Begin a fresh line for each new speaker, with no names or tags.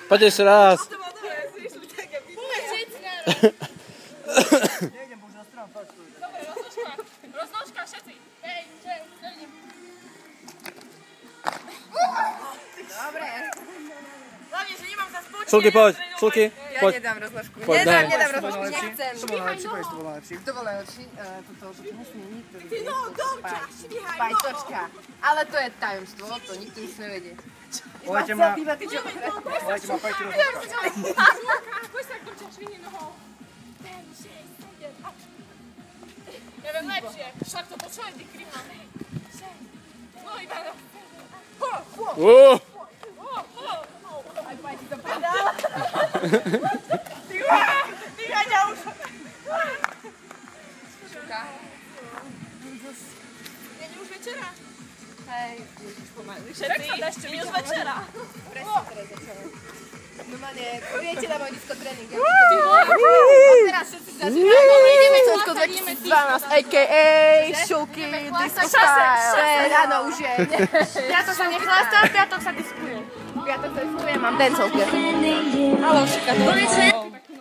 Poď ešte raz.
Nejdem, bože, na stranu, tak.
Dobre, roznožka, všetci. 5, 6, 7.
Dobre.
Hlavne, že nemám sa spočínať.
Šulky, poď, Šulky,
Ja
poď.
nedám rozložku.
Poď, daj.
Nedám rozložku, nechcem.
To bol najlepší, povedz, to bol najlepší.
To bol najlepší. Toto nesmie nikto
Ty
vidieť.
no, dovča, švihaj, no.
Pajtočka. Ale to je tajomstvo, to nikto nesmie vedieť.
Volajte ma,
Iba ty čo?
volajte ma Pajti rozhodka.
Ako sa dovča švihni nohou. 5, 6, 7, 8. Ja viem lepšie, však to počúvaj, ty krýma. 6, no iba na... Aj Pajti to predala. Ty ťa už.
Šuka.
Je už večera.
Hej, ježiš pomaly.
Všetci, ešte minus večera.
Presne teraz začala. Normálne, viete na môj disco tréning. A teraz všetci zažívajú. Ideme Česko 2012, a.k.a. Šulky, disco style. Áno, už je.
Piatok sa nechlastá, piatok sa diskuje.
Piatok sa diskuje, mám dancehall piatok.
Haló, šika, to